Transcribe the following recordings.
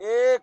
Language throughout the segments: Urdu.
1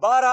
12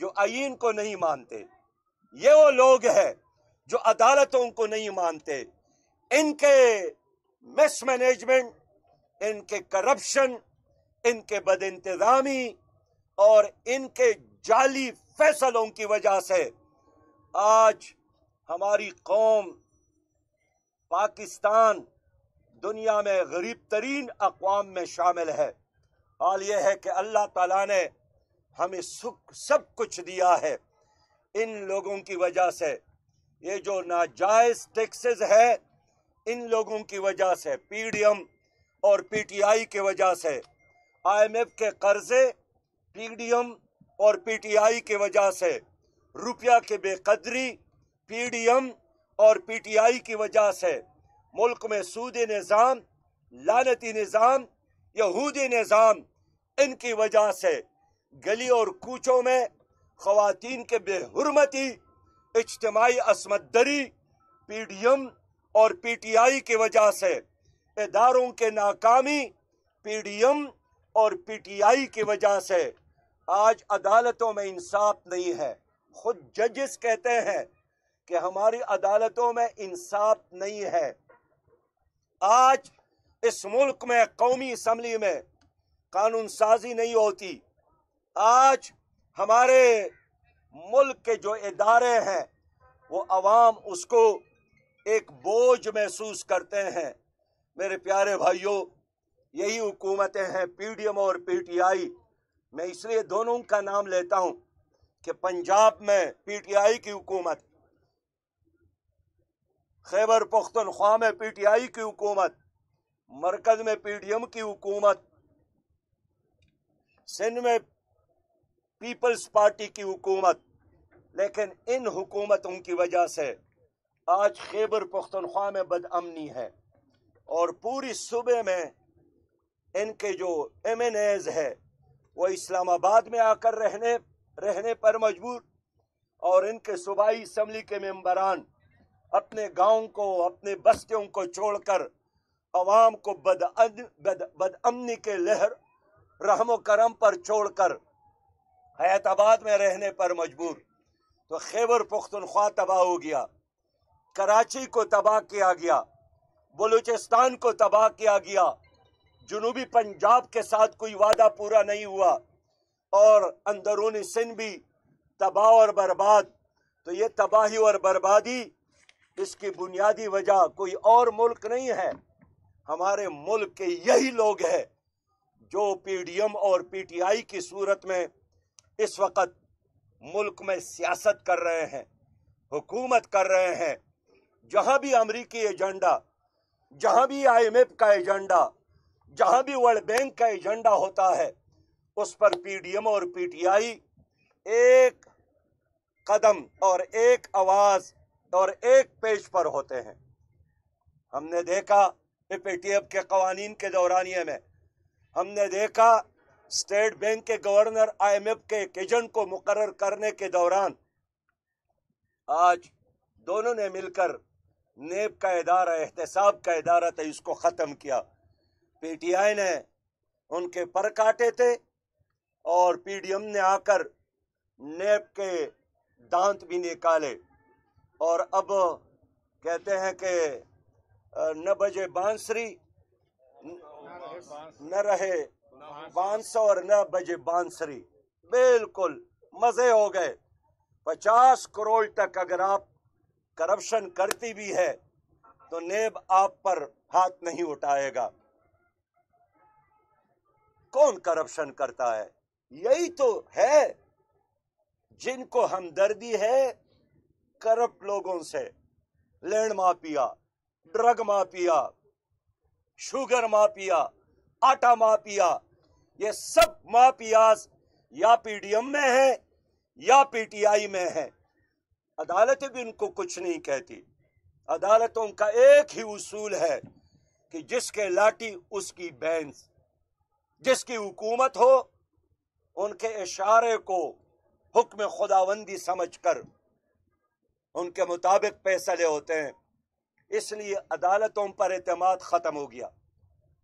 جو آئین کو نہیں مانتے، یہ وہ لوگ ہیں جو عدالتوں کو نہیں مانتے. ان کے مس مینجمنٹ، ان کے کرپشن، ان کے بد انتظامی اور ان کے جعلی فیصلوں کی وجہ سے آج ہماری قوم پاکستان دنیا میں غریب ترین اقوام میں شامل ہے. حال یہ ہے کہ اللہ تعالیٰ نے ہمیں سب کچھ دیا ہے. ان لوگوں کی وجہ سے، یہ جو ناجائز ٹیکسز ہے، ان لوگوں کی وجہ سے، پی ڈی ایم اور پی ٹی آئی کی وجہ سے، آئی ایم ایف کے قرضے پی ڈی ایم اور پی ٹی آئی کی وجہ سے، روپیہ کی بے قدری پی ڈی ایم اور پی ٹی آئی کی وجہ سے، ملک میں سودی نظام، لعنتی نظام، یہودی نظام، ان کی وجہ سے گلی اور کوچوں میں خواتین کے بے حرمتی، اجتماعی عصمت دری پی ڈی ایم اور پی ٹی آئی کی وجہ سے، اداروں کے ناکامی پی ڈی ایم اور پی ٹی آئی کی وجہ سے. آج عدالتوں میں انصاف نہیں ہے. خود ججز کہتے ہیں کہ ہماری عدالتوں میں انصاف نہیں ہے. آج اس ملک میں قومی اسمبلی میں قانون سازی نہیں ہوتی. آج ہمارے ملک کے جو ادارے ہیں وہ عوام اس کو ایک بوجھ محسوس کرتے ہیں. میرے پیارے بھائیوں، یہی حکومتیں ہیں پی ڈی ایم اور پی ٹی آئی. میں اس لیے دونوں کا نام لیتا ہوں کہ پنجاب میں پی ٹی آئی کی حکومت، خیبر پختونخوا میں پی ٹی آئی کی حکومت، مرکز میں پی ڈی ایم کی حکومت، سندھ میں پیپلز پارٹی کی حکومت. لیکن ان حکومتوں کی وجہ سے آج خیبر پختونخوا میں بد امنی ہے، اور پوری صوبے میں ان کے جو ایم این ایز ہے وہ اسلام آباد میں آ کر رہنے پر مجبور، اور ان کے صوبائی اسمبلی کے ممبران اپنے گاؤں کو، اپنے بستیوں کو چھوڑ کر عوام کو بد امنی کے لہر رحم و کرم پر چھوڑ کر حیات آباد میں رہنے پر مجبور. تو خیبر پختونخوا تباہ ہو گیا، کراچی کو تباہ کیا گیا، بلوچستان کو تباہ کیا گیا، جنوبی پنجاب کے ساتھ کوئی وعدہ پورا نہیں ہوا، اور اندرونی سندھ بھی تباہ اور برباد. تو یہ تباہی اور بربادی، اس کی بنیادی وجہ کوئی اور ملک نہیں ہے، ہمارے ملک کے یہی لوگ ہیں جو پی ڈی ایم اور پی ٹی آئی کی صورت میں اس وقت ملک میں سیاست کر رہے ہیں، حکومت کر رہے ہیں. جہاں بھی امریکی ایجنڈا، جہاں بھی آئی ایم ایف کا ایجنڈا، جہاں بھی ورلڈ بینک کا ایجنڈا ہوتا ہے، اس پر پی ڈی ایم اور پی ٹی آئی ایک قدم اور ایک آواز اور ایک پیج پر ہوتے ہیں. ہم نے دیکھا پی ٹی ایف کے قوانین کے دورانیے میں، ہم نے دیکھا اسٹیٹ بینک کے گورنر آئی ایم ایف کے ایک ایجنٹ کو مقرر کرنے کے دوران، آج دونوں نے مل کر نیب کا ادارہ، احتساب کا ادارہ تھا، اس کو ختم کیا. پی ٹی آئی نے ان کے پر کاٹے تھے، اور پی ڈی ایم نے آ کر نیب کے دانت بھی نکالے، اور اب کہتے ہیں کہ نہ بجے بانسری، نہ رہے بانسو، اور نہ بجے بانسری. بالکل مزے ہو گئے. 50 کروڑ تک اگر آپ کرپشن کرتی بھی ہے تو نیب آپ پر ہاتھ نہیں اٹھائے گا. کون کرپشن کرتا ہے؟ یہی تو ہے جن کو ہمدردی ہے کرپٹ لوگوں سے. Land mafia, drug mafia, sugar mafia, آٹا مافیا، یہ سب مافیاز یا پی ڈی ایم میں ہیں یا پی ٹی آئی میں ہیں. عدالتیں بھی ان کو کچھ نہیں کہتی. عدالتوں کا ایک ہی اصول ہے کہ جس کے لاٹھی اس کی بھینس. جس کی حکومت ہو ان کے اشارے کو حکم خداوندی سمجھ کر ان کے مطابق فیصلے ہوتے ہیں. اس لیے عدالتوں پر اعتماد ختم ہو گیا،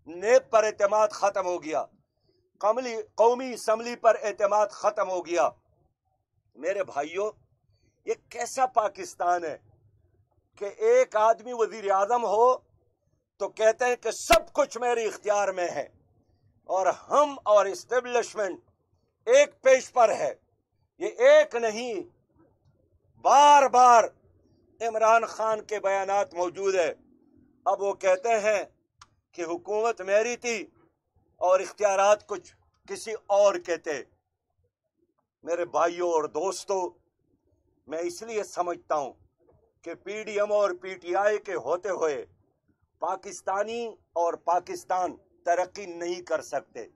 نیب پر اعتماد ختم ہو گیا، قومی اسمبلی پر اعتماد ختم ہو گیا. میرے بھائیوں، یہ کیسا پاکستان ہے کہ ایک آدمی وزیر اعظم ہو تو کہتے ہیں کہ سب کچھ میرے اختیار میں ہے، اور ہم اور اسٹیبلشمنٹ ایک پیج پر ہے۔ یہ ایک نہیں، بار بار عمران خان کے بیانات موجود ہے۔ اب وہ کہتے ہیں کہ حکومت میری تھی اور اختیارات کچھ کسی اور کے تھے۔ میرے بھائیوں اور دوستوں، میں اس لیے سمجھتا ہوں کہ پی ڈی ایم اور پی ٹی آئی کے ہوتے ہوئے پاکستانی اور پاکستان ترقی نہیں کر سکتے۔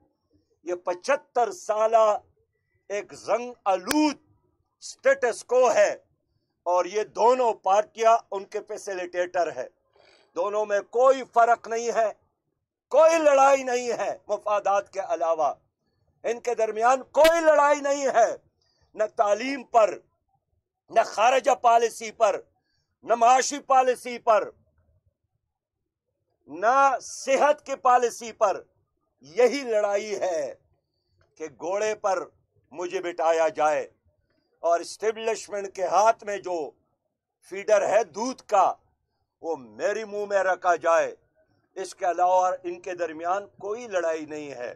یہ 75 سالہ ایک زنگ آلود سٹیٹس کو ہے، اور یہ دونوں پارٹیاں ان کے فیسیلیٹیٹر ہے۔ دونوں میں کوئی فرق نہیں ہے، کوئی لڑائی نہیں ہے مفادات کے علاوہ۔ ان کے درمیان کوئی لڑائی نہیں ہے، نہ تعلیم پر، نہ خارجہ پالیسی پر، نہ معاشی پالیسی پر، نہ صحت کی پالیسی پر۔ یہی لڑائی ہے کہ گھوڑے پر مجھے بٹھایا جائے اور اسٹیبلشمنٹ کے ہاتھ میں جو فیڈر ہے دودھ کا وہ میری منہ میں رکھا جائے۔ اس کے علاوہ ان کے درمیان کوئی لڑائی نہیں ہے۔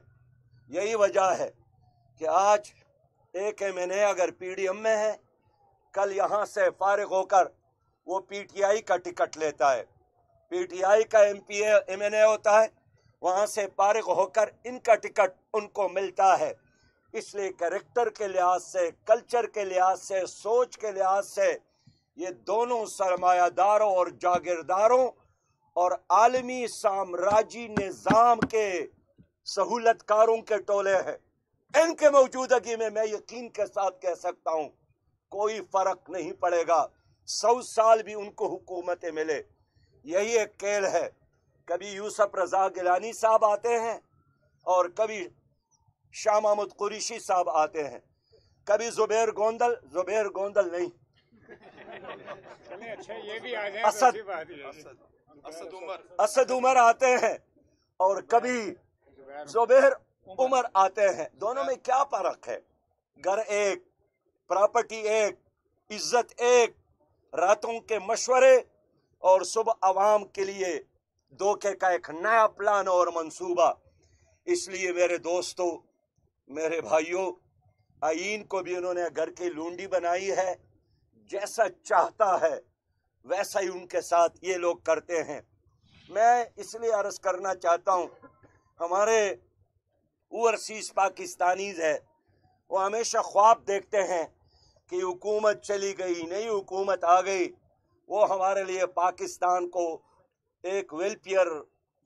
یہی وجہ ہے کہ آج ایک ایم این اے اگر پی ڈی ایم میں ہے، کل یہاں سے فارغ ہو کر وہ پی ٹی آئی کا ٹکٹ لیتا ہے، پی ٹی آئی کا ایم این اے ہوتا ہے، وہاں سے فارغ ہو کر ان کا ٹکٹ ان کو ملتا ہے۔ اس لیے کریکٹر کے لحاظ سے، کلچر کے لحاظ سے، سوچ کے لحاظ سے یہ دونوں سرمایہ داروں اور جاگیرداروں اور عالمی سامراجی نظام کے سہولت کاروں کے ٹولے ہیں۔ ان کے موجودگی میں یقین کے ساتھ کہہ سکتا ہوں کوئی فرق نہیں پڑے گا، 100 سال بھی ان کو حکومتیں ملے۔ یہی ایک کھیل ہے، کبھی یوسف رضا گیلانی صاحب آتے ہیں اور کبھی شاہ محمود قریشی صاحب آتے ہیں، کبھی زبیر گوندل نہیں، اسد عمر آتے ہیں، اور کبھی زبیر عمر آتے ہیں۔ دونوں میں کیا فرق ہے؟ گھر ایک، پراپرٹی ایک، عزت ایک، راتوں کے مشورے اور صبح عوام کے لیے دھوکے کا ایک نیا پلان اور منصوبہ۔ اس لیے میرے دوستو، میرے بھائیوں، آئین کو بھی انہوں نے گھر کی لونڈی بنائی ہے، جیسا چاہتا ہے ویسا ہی ان کے ساتھ یہ لوگ کرتے ہیں۔ میں اس لیے عرض کرنا چاہتا ہوں، ہمارے اوورسیز پاکستانیز ہے، وہ ہمیشہ خواب دیکھتے ہیں کہ حکومت چلی گئی، نئی حکومت آ گئی، وہ ہمارے لیے پاکستان کو ایک ویلفیئر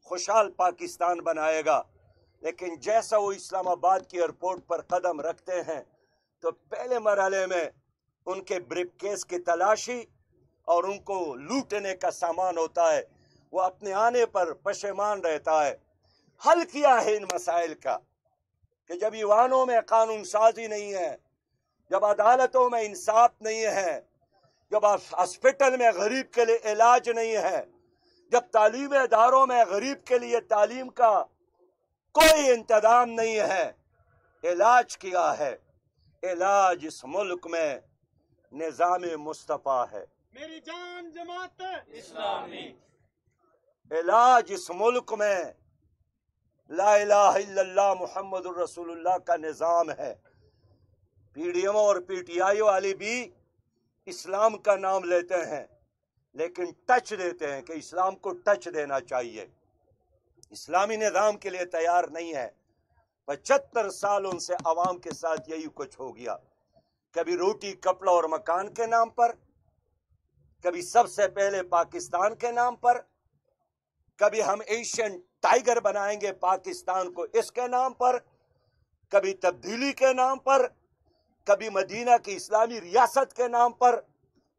خوشحال پاکستان بنائے گا۔ لیکن جیسا وہ اسلام آباد کی ایئرپورٹ پر قدم رکھتے ہیں تو پہلے مرحلے میں ان کے بریف کیس کی تلاشی اور ان کو لوٹنے کا سامان ہوتا ہے، وہ اپنے آنے پر پشیمان رہتا ہے۔ حل کیا ہے ان مسائل کا کہ جب ایوانوں میں قانون سازی نہیں ہے، جب عدالتوں میں انصاف نہیں ہے، جب ہاسپٹل میں غریب کے لیے علاج نہیں ہے، جب تعلیمی اداروں میں غریب کے لیے تعلیم کا کوئی انتظام نہیں ہے، علاج کیا ہے؟ علاج اس ملک میں نظام مصطفیٰ ہے، میری جان جماعت اسلامی۔ علاج اس ملک میں لا الہ الا اللہ محمد الرسول اللہ کا نظام ہے۔ پی ڈی ایم اور پی ٹی آئی والے بھی اسلام کا نام لیتے ہیں، لیکن ٹچ دیتے ہیں کہ اسلام کو ٹچ دینا چاہیے، اسلامی نظام کے لیے تیار نہیں ہے۔ 75 سالوں سے عوام کے ساتھ یہی کچھ ہو گیا، کبھی روٹی کپڑا اور مکان کے نام پر، کبھی سب سے پہلے پاکستان کے نام پر، کبھی ہم ایشین ٹائیگر بنائیں گے پاکستان کو اس کے نام پر، کبھی تبدیلی کے نام پر، کبھی مدینہ کی اسلامی ریاست کے نام پر۔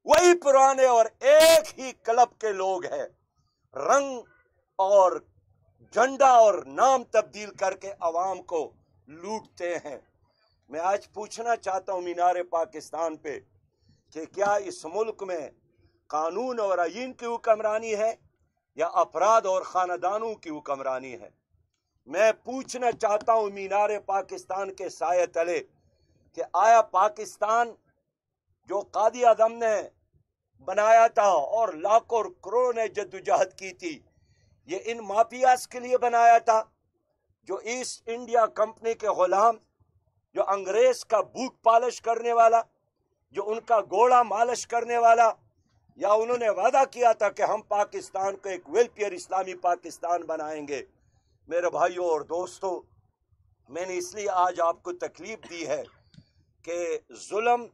وہی پرانے اور ایک ہی کلب کے لوگ ہیں، رنگ اور جھنڈا اور نام تبدیل کر کے عوام کو لوٹتے ہیں۔ میں آج پوچھنا چاہتا ہوں مینار پاکستان پہ کہ کیا اس ملک میں قانون اور آئین کی حکمرانی ہے یا افراد اور خاندانوں کی حکمرانی ہے؟ میں پوچھنا چاہتا ہوں مینار پاکستان کے سائے تلے کہ آیا پاکستان جو قائد اعظم نے بنایا تھا اور لاکھوں اور کروڑوں نے جدوجہد کی تھی، یہ ان مافیاز کے لیے بنایا تھا جو ایسٹ انڈیا کمپنی کے غلام، جو انگریز کا بوٹ پالش کرنے والا، جو ان کا گھوڑا مالش کرنے والا، یا انہوں نے وعدہ کیا تھا کہ ہم پاکستان کو ایک ویلفیئر اسلامی پاکستان بنائیں گے۔ میرے بھائیوں اور دوستوں، میں نے اس لیے آج آپ کو تکلیف دی ہے کہ ظلم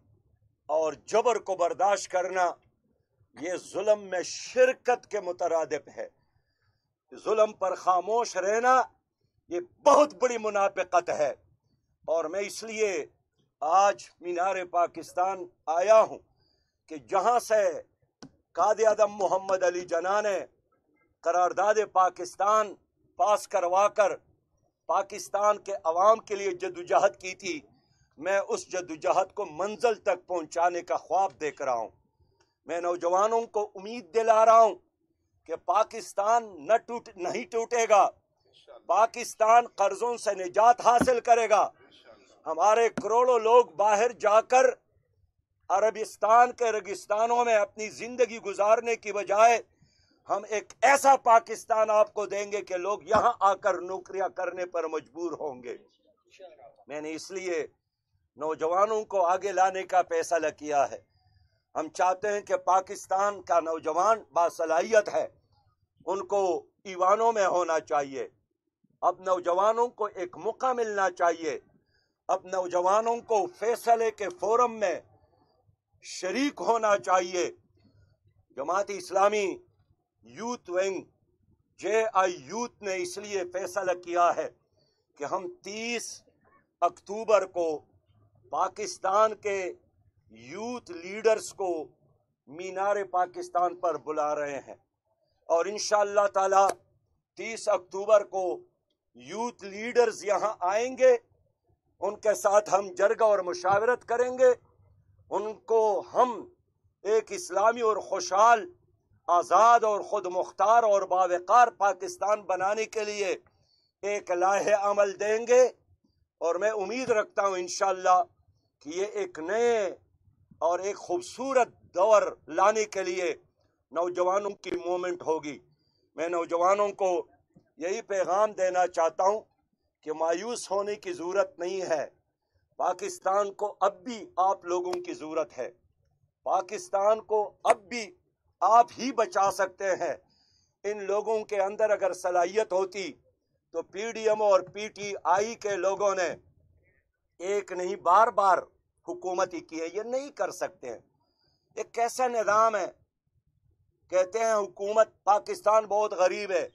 اور جبر کو برداشت کرنا یہ ظلم میں شرکت کے مترادف ہے۔ ظلم پر خاموش رہنا یہ بہت بڑی منافقت ہے، اور میں اس لیے آج مینار پاکستان آیا ہوں کہ جہاں سے قائد اعظم محمد علی جناح نے قرارداد پاکستان پاس کروا کر پاکستان کے عوام کے لیے جدوجہد کی تھی، میں اس جدوجہد کو منزل تک پہنچانے کا خواب دیکھ رہا ہوں۔ میں نوجوانوں کو امید دلا رہا ہوں کہ پاکستان نہیں ٹوٹے گا، پاکستان قرضوں سے نجات حاصل کرے گا۔ ہمارے کروڑوں لوگ باہر جا کر عربستان کے ریگستانوں میں اپنی زندگی گزارنے کی بجائے ہم ایک ایسا پاکستان آپ کو دیں گے کہ لوگ یہاں آ کر نوکریاں کرنے پر مجبور ہوں گے۔ میں نے اس لیے نوجوانوں کو آگے لانے کا فیصلہ کیا ہے۔ ہم چاہتے ہیں کہ پاکستان کا نوجوان باصلاحیت ہے، ان کو ایوانوں میں ہونا چاہیے۔ اب نوجوانوں کو ایک موقع ملنا چاہیے، اب نوجوانوں کو فیصلے کے فورم میں شریک ہونا چاہیے۔ Jamaat Islami youth wing JI youth نے اس لیے فیصلہ کیا ہے کہ ہم 30 اکتوبر کو پاکستان کے یوتھ لیڈرز کو مینار پاکستان پر بلا رہے ہیں، اور انشاءاللہ تعالی 30 اکتوبر کو یوتھ لیڈرز یہاں آئیں گے، ان کے ساتھ ہم جرگہ اور مشاورت کریں گے، ان کو ہم ایک اسلامی اور خوشحال، آزاد اور خود مختار اور باوقار پاکستان بنانے کے لیے ایک لائحہ عمل دیں گے، اور میں امید رکھتا ہوں انشاءاللہ کہ یہ ایک نئے اور ایک خوبصورت دور لانے کے لیے نوجوانوں کی موومنٹ ہوگی۔ میں نوجوانوں کو یہی پیغام دینا چاہتا ہوں کہ مایوس ہونے کی ضرورت نہیں ہے۔ پاکستان کو اب بھی آپ لوگوں کی ضرورت ہے، پاکستان کو اب بھی آپ ہی بچا سکتے ہیں۔ ان لوگوں کے اندر اگر صلاحیت ہوتی تو PDM اور PTI کے لوگوں نے ایک نہیں بار بار حکومت ہی کی ہے، یہ نہیں کر سکتے ہیں۔ یہ کیسا نظام ہے؟ کہتے ہیں حکومت پاکستان بہت غریب ہے،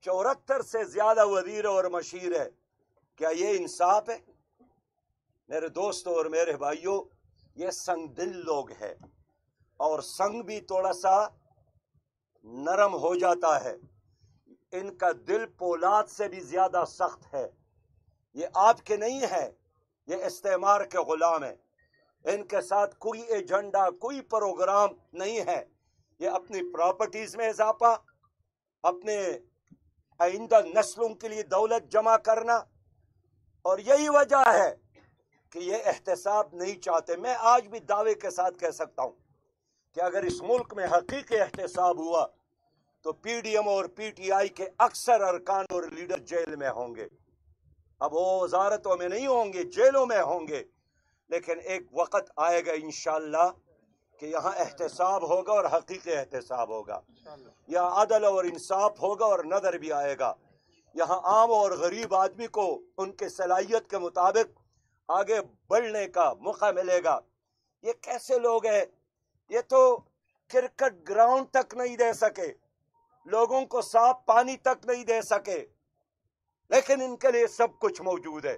74 سے زیادہ وزیر اور مشیر ہے، کیا یہ انصاف ہے؟ میرے دوستوں اور میرے بھائیوں، یہ سنگ دل لوگ ہیں، اور سنگ بھی تھوڑا سا نرم ہو جاتا ہے، ان کا دل پولاد سے بھی زیادہ سخت ہے۔ یہ آپ کے نہیں ہے، یہ استعمار کے غلام ہیں، ان کے ساتھ کوئی ایجنڈا، کوئی پروگرام نہیں ہے۔ یہ اپنی پراپرٹیز میں اضافہ، اپنے آئندہ نسلوں کے لیے دولت جمع کرنا، اور یہی وجہ ہے کہ یہ احتساب نہیں چاہتے۔ میں آج بھی دعوے کے ساتھ کہہ سکتا ہوں کہ اگر اس ملک میں حقیقی احتساب ہوا تو PDM اور PTI کے اکثر ارکان اور لیڈر جیل میں ہوں گے۔ اب وہ وزارتوں میں نہیں ہوں گے، جیلوں میں ہوں گے، لیکن ایک وقت آئے گا انشاءاللہ کہ یہاں احتساب ہوگا اور حقیقی احتساب ہوگا، یہاں عدل اور انصاف ہوگا اور نظر بھی آئے گا، یہاں عام اور غریب آدمی کو ان کے صلاحیت کے مطابق آگے بڑھنے کا موقع ملے گا۔ یہ کیسے لوگ ہیں؟ یہ تو کرکٹ گراؤنڈ تک نہیں دے سکے، لوگوں کو صاف پانی تک نہیں دے سکے، لیکن ان کے لیے سب کچھ موجود ہے۔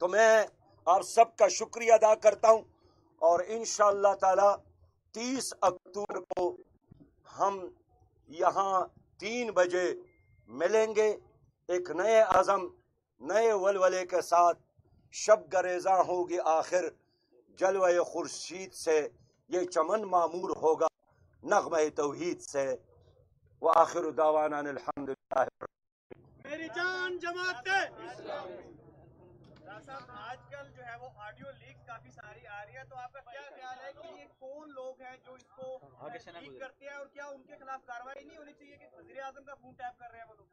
تو میں آپ سب کا شکریہ ادا کرتا ہوں، اور انشاءاللہ تعالی 30 اکتوبر کو ہم یہاں 3 بجے ملیں گے، ایک نئے عزم، نئے ولولے کے ساتھ۔ شب گریزاں ہوگی آخر جلوہ خورشید سے، یہ چمن معمور ہوگا نغمہ توحید سے۔ وآخر دعوانا الحمدللہ۔ میری جان جماعت صاحب آج کل جو ہے وہ آڈیو لیک کافی ساری آ رہی ہے، تو آپ کا کیا خیال ہے کہ یہ کون لوگ ہیں جو اس کو لیک کرتے ہیں، اور کیا ان کے خلاف کارروائی نہیں ہونی چاہیے کہ وزیر اعظم کا فون ٹیپ کر رہے ہیں وہ لوگ؟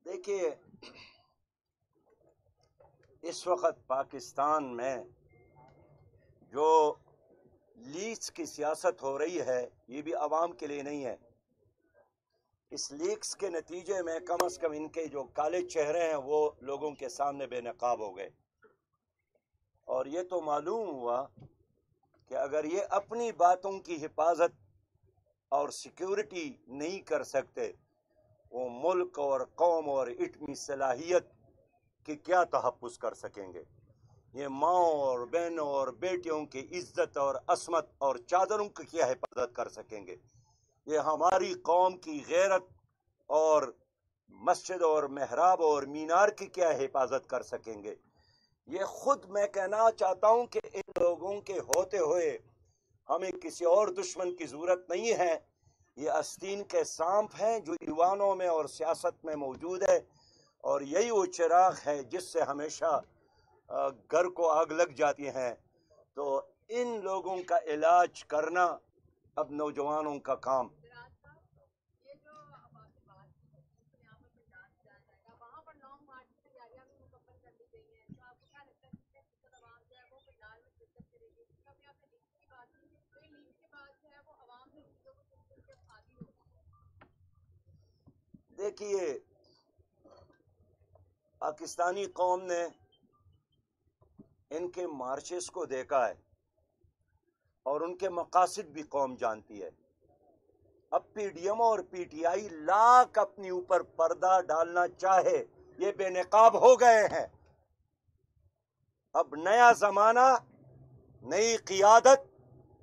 دیکھیے، اس وقت پاکستان میں جو لیکس کی سیاست ہو رہی ہے یہ بھی عوام کے لیے نہیں ہے. اس لیکس کے نتیجے میں کم از کم ان کے جو کالے چہرے ہیں وہ لوگوں کے سامنے بے نقاب ہو گئے، اور یہ تو معلوم ہوا کہ اگر یہ اپنی باتوں کی حفاظت اور سیکیورٹی نہیں کر سکتے، وہ ملک اور قوم اور اٹمی صلاحیت کی کیا تحفظ کر سکیں گے؟ یہ ماؤں اور بہنوں اور بیٹیوں کی عزت اور عصمت اور چادروں کی کیا حفاظت کر سکیں گے؟ یہ ہماری قوم کی غیرت اور مسجد اور محراب اور مینار کی کیا حفاظت کر سکیں گے؟ یہ خود میں کہنا چاہتا ہوں کہ ان لوگوں کے ہوتے ہوئے ہمیں کسی اور دشمن کی ضرورت نہیں ہے. یہ آستین کے سانپ ہیں جو ایوانوں میں اور سیاست میں موجود ہے، اور یہی وہ چراغ ہے جس سے ہمیشہ گھر کو آگ لگ جاتی ہیں. تو ان لوگوں کا علاج کرنا اب نوجوانوں کا کام. دیکھیے، پاکستانی قوم نے ان کے مارچز کو دیکھا ہے اور ان کے مقاصد بھی قوم جانتی ہے. اب پی ڈی ایم اور پی ٹی آئی لاکھ اپنی اوپر پردہ ڈالنا چاہے، یہ بے نقاب ہو گئے ہیں. اب نیا زمانہ، نئی قیادت،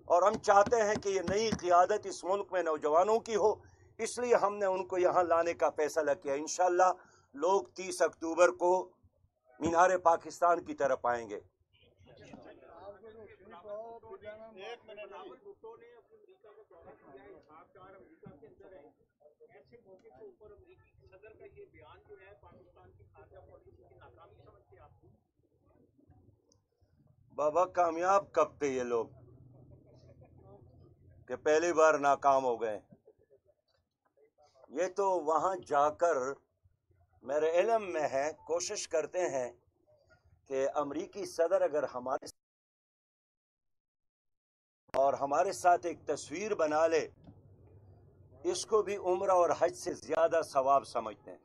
اور ہم چاہتے ہیں کہ یہ نئی قیادت اس ملک میں نوجوانوں کی ہو، اس لیے ہم نے ان کو یہاں لانے کا فیصلہ کیا. انشاءاللہ لوگ 30 اکتوبر کو مینار پاکستان کی طرف آئیں گے. بابا کامیاب کب تھے یہ لوگ کہ پہلی بار ناکام ہو گئے؟ یہ تو وہاں جا کر میرے علم میں ہے، کوشش کرتے ہیں کہ امریکی صدر اگر ہمارے ساتھ ایک تصویر بنا لے، اس کو بھی عمرہ اور حج سے زیادہ ثواب سمجھتے ہیں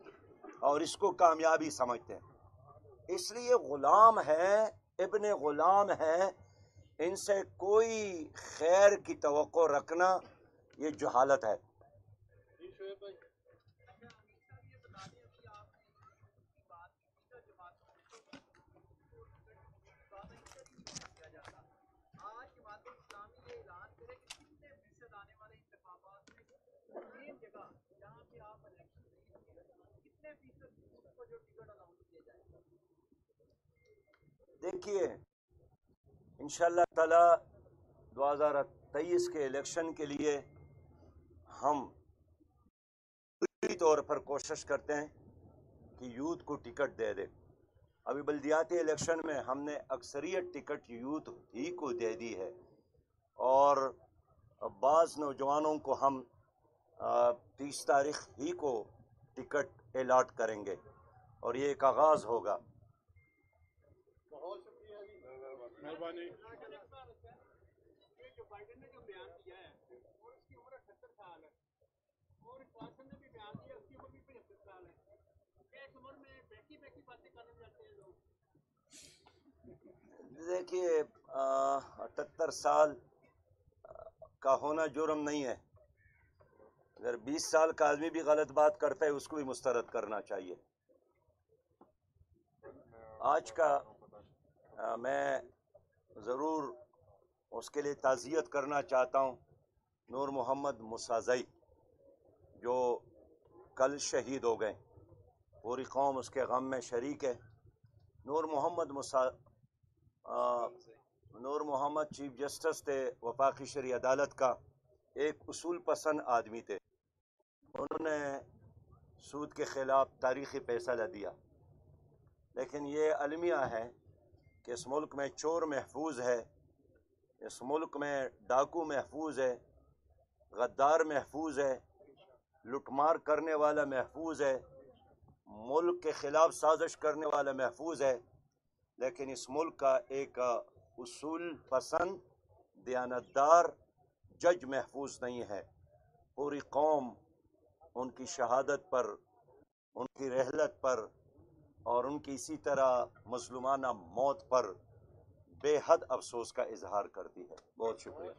اور اس کو کامیابی سمجھتے ہیں. اس لیے غلام ہیں، ابن غلام ہیں، ان سے کوئی خیر کی توقع رکھنا یہ جہالت ہے. دیکھیے، انشاءاللہ تعالی 2023 کے الیکشن کے لیے ہم پوری طور پر کوشش کرتے ہیں کہ یوتھ کو ٹکٹ دے دے. ابھی بلدیاتی الیکشن میں ہم نے اکثریت ٹکٹ یوتھ ہی کو دے دی ہے، اور بعض نوجوانوں کو ہم 30 تاریخ ہی کو ٹکٹ الاٹ کریں گے، اور یہ ایک آغاز ہوگا. بہت شکریہ جی، مہربانی. جو بائیڈن نے جو بیان دیا ہے اور اس کی عمر 78 سال ہے، اور جانسن نے بھی بیان دیا اس کی عمر بھی 75 سال ہے. کیا اس عمر میں بیٹھی باتیں کرنے جاتے ہیں لوگ؟ دیکھیے، 78 سال کا ہونا جرم نہیں ہے. اگر 20 سال کا آدمی بھی غلط بات کرتا ہے اس کو بھی مسترد کرنا چاہیے. آج کا میں ضرور اس کے لیے تعزیت کرنا چاہتا ہوں نور محمد مسازئی، جو کل شہید ہو گئے. پوری قوم اس کے غم میں شریک ہے. نور محمد چیف جسٹس تھے وفاقی شرعی عدالت کا، ایک اصول پسند آدمی تھے. انہوں نے سود کے خلاف تاریخی فیصلہ دیا، لیکن یہ المیہ ہے کہ اس ملک میں چور محفوظ ہے، اس ملک میں ڈاکو محفوظ ہے، غدار محفوظ ہے، لوٹ مار کرنے والا محفوظ ہے، ملک کے خلاف سازش کرنے والا محفوظ ہے، لیکن اس ملک کا ایک اصول پسند دیانتدار جج محفوظ نہیں ہے۔ پوری قوم ان کی شہادت پر، ان کی رحلت پر اور ان کی اسی طرح مظلومانہ موت پر بے حد افسوس کا اظہار کرتی ہے۔ بہت شکریہ۔